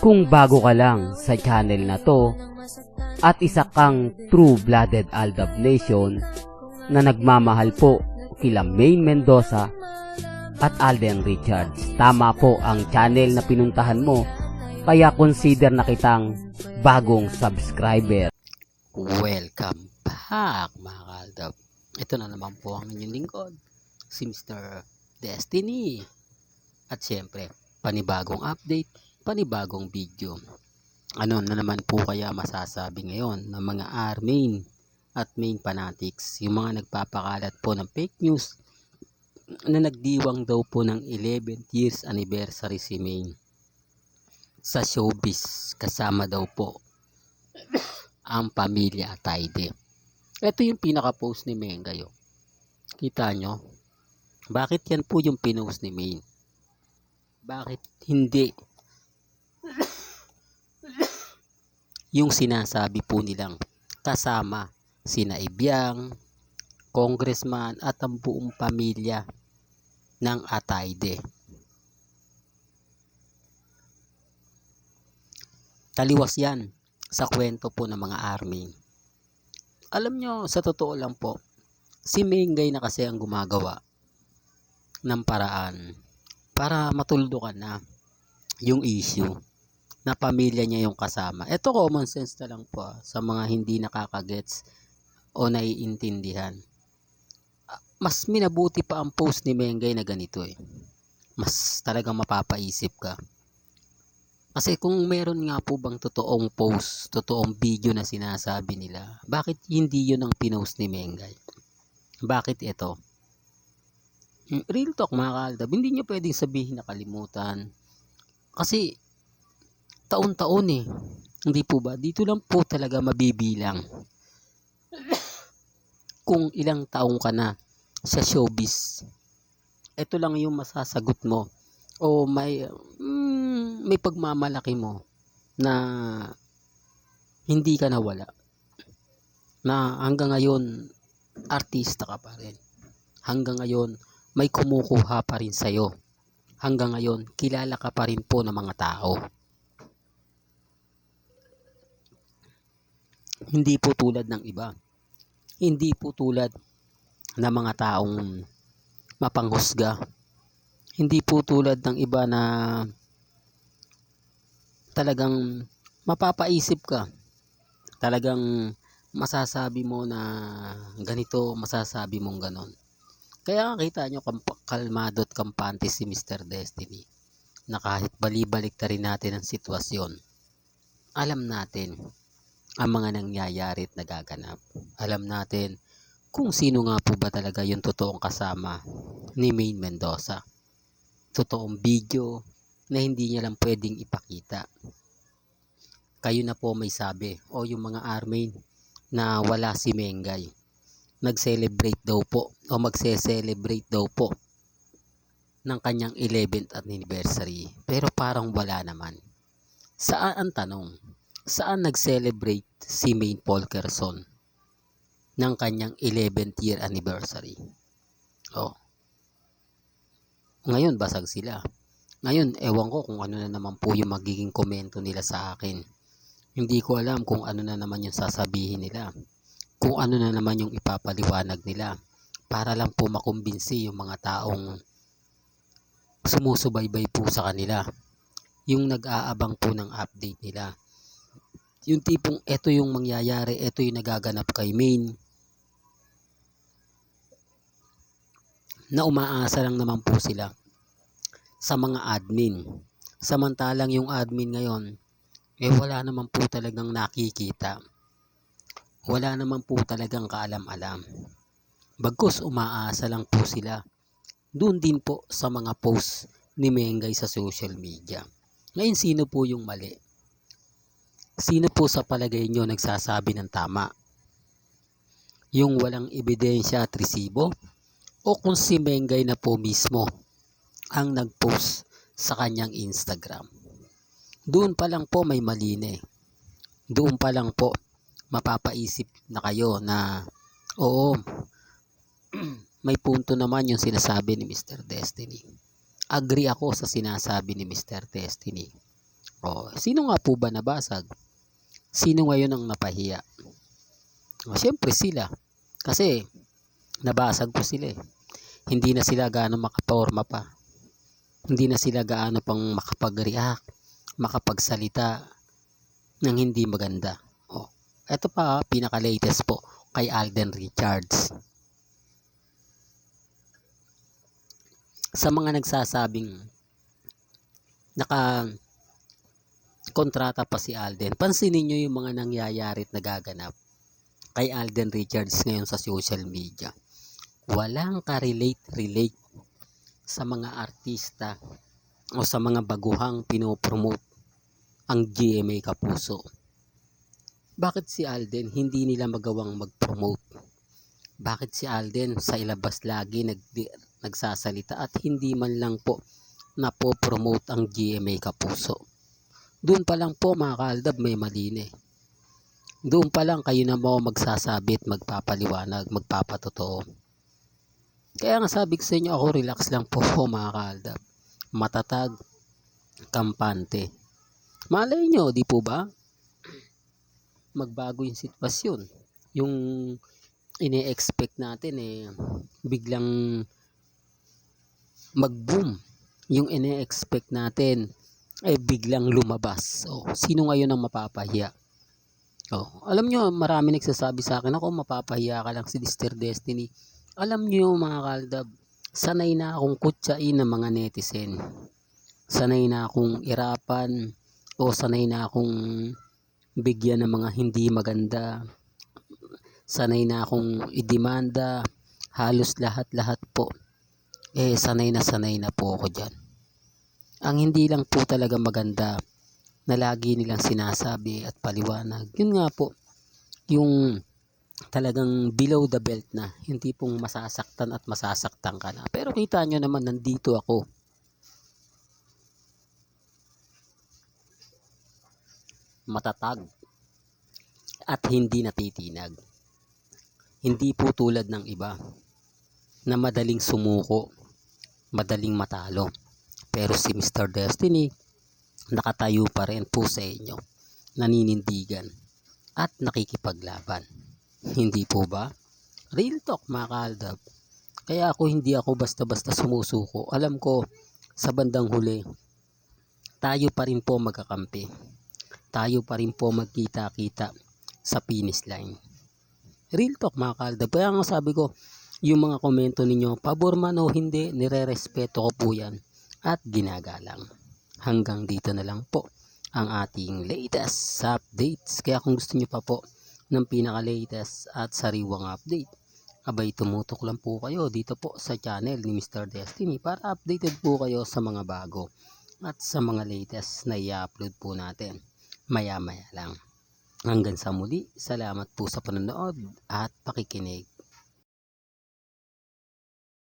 Kung bago ka lang sa channel na to at isa kang true-blooded Aldab Nation na nagmamahal po kila Maine Mendoza at Alden Richards, tama po ang channel na pinuntahan mo, kaya consider na kitang bagong subscriber. Welcome back mga Aldab. Ito na naman po ang inyong lingkod, si Mr. Destiny. At syempre, panibagong update, panibagong video. Ano na naman po kaya masasabi ngayon ng mga Maine at Maine fanatics, yung mga nagpapakalat po ng fake news na nagdiwang daw po ng 11th years anniversary si Maine sa showbiz, kasama daw po ang pamilya Atayde. Ito yung pinaka-post ni Maine kayo. Kita nyo? Bakit yan po yung pinost ni Maine? Bakit hindi yung sinasabi po nilang kasama sina Ibiang, congressman at ang buong pamilya ng Atayde? Taliwas yan sa kwento po ng mga Army. Alam nyo, sa totoo lang po, si Mengay na kasi ang gumagawa ng paraan para matuldukan na yung issue na pamilya niya yung kasama. Ito common sense na lang po sa mga hindi nakakagets o naiintindihan. Mas minabuti pa ang post ni Mengay na ganito eh. Mas talagang mapapaisip ka. Kasi kung meron nga po bang totoong post, totoong video na sinasabi nila, bakit hindi yun ang pinost ni Mengay? Bakit ito? Real talk mga Kaaldab, hindi nyo pwedeng sabihin na kalimutan. Kasi taon-taon eh. Hindi po ba? Dito lang po talaga mabibilang kung ilang taong ka na sa showbiz. Ito lang yung masasagot mo o may pagmamalaki mo na hindi ka nawala, na hanggang ngayon artista ka pa rin, hanggang ngayon may kumukuha pa rin sa'yo, hanggang ngayon kilala ka pa rin po ng mga tao. Hindi po tulad ng iba, hindi po tulad ng mga taong mapanghusga, hindi po tulad ng iba na talagang mapapaisip ka, talagang masasabi mo na ganito, masasabi mong ganon. Kaya kita nyo kalmado at kampante si Mr. Destiny, na kahit balibalik ta rin natin ang sitwasyon, alam natin ang mga nangyayari at nagaganap. Alam natin kung sino nga po ba talaga yung totoong kasama ni Maine Mendoza. Totoong video na hindi niya lang pwedeng ipakita. Kayo na po may sabi, o yung mga Armain na wala si Mengay, nag-celebrate daw po o magse-celebrate daw po ng kanyang 11th anniversary, pero parang wala naman. Saan ang tanong? Saan nag-celebrate si Maine Polkerson ng kanyang 11th year anniversary? Ngayon basag sila. Ngayon, ewan ko kung ano na naman po yung magiging komento nila sa akin. Hindi ko alam kung ano na naman yung sasabihin nila. Kung ano na naman yung ipapaliwanag nila. Para lang po makumbinsi yung mga taong sumusubaybay po sa kanila. Yung nag-aabang po ng update nila. Yung tipong eto yung mangyayari, eto yung nagaganap kay Maine. Na umaasa lang naman po sila sa mga admin. Samantalang yung admin ngayon, wala naman po talagang nakikita. Wala naman po talagang kaalam-alam. Bagkus umaasa lang po sila. Doon din po sa mga post ni Mengay sa social media. Ngayon, sino po yung mali? Sino po sa palagay nyo nagsasabi ng tama? Yung walang ebidensya at resibo? O kung si Mengay na po mismo ang nag-post sa kanyang Instagram? Doon pa lang po may mali na eh. Doon pa lang po mapapaisip na kayo na oo, may punto naman yung sinasabi ni Mr. Destiny. Agree ako sa sinasabi ni Mr. Destiny. O, sino nga po ba nabasag? Sino ngayon ang napahiya? O, syempre sila. Kasi nabasag po sila eh. Hindi na sila gaano makaporma pa. Hindi na sila gaano pang makapag-react, makapagsalita ng hindi maganda. O, eto pa, pinaka-latest po kay Alden Richards. Sa mga nagsasabing kontrata pa si Alden, pansinin nyo yung mga nangyayari at nagaganap kay Alden Richards ngayon sa social media. Walang ka-relate sa mga artista o sa mga baguhang pinopromote ang GMA Kapuso. Bakit si Alden hindi nila magawang mag-promote? Bakit si Alden sa ilabas lagi nagsasalita at hindi man lang po napopromote ang GMA Kapuso? Doon pa lang po mga kaaldab may mali na eh. Doon pa lang kayo na mo magsasabit, magpapaliwanag, magpapatotoo. Kaya nga sabi ko sa inyo, ako relax lang po mga kaaldab. Matatag, kampante. Malay nyo, di po ba? Magbago yung sitwasyon. Yung ine-expect natin eh, biglang mag-boom. Yung ine-expect natin ay biglang lumabas. O, sino ngayon ang mapapahiya? O, alam nyo, marami nagsasabi sa akin, ako mapapahiya ka lang si Mr. Destiny. Alam nyo mga kaaldab, sanay na akong kutsain ng mga netizen. Sanay na akong irapan o sanay na akong bigyan ng mga hindi maganda. Sanay na akong idemanda. Halos lahat-lahat po. Sanay na po ako dyan. Ang hindi lang po talaga maganda na lagi nilang sinasabi at paliwanag, yun nga po, yung talagang below the belt na, hindi pong masasaktan at masasaktan ka na. Pero kita nyo naman, nandito ako. Matatag at hindi natitinag. Hindi po tulad ng iba na madaling sumuko, madaling matalo. Pero si Mr. Destiny, nakatayo pa rin po sa inyo, naninindigan at nakikipaglaban. Hindi po ba? Real talk mga kaaldab. Kaya hindi ako basta-basta sumusuko. Alam ko sa bandang huli, tayo pa rin po magkakampi. Tayo pa rin po magkita-kita sa finish line. Real talk mga kaaldab. Kaya nga sabi ko, yung mga komento ninyo, pabor man o hindi, nire-respeto ko po yan at ginagalang. Hanggang dito na lang po ang ating latest updates. Kaya kung gusto nyo pa po ng pinaka-latest at sariwang update, abay tumutok lang po kayo dito po sa channel ni Mr. Destiny para updated po kayo sa mga bago at sa mga latest na i-upload po natin maya-maya lang. Hanggang sa muli, salamat po sa panonood at pakikinig.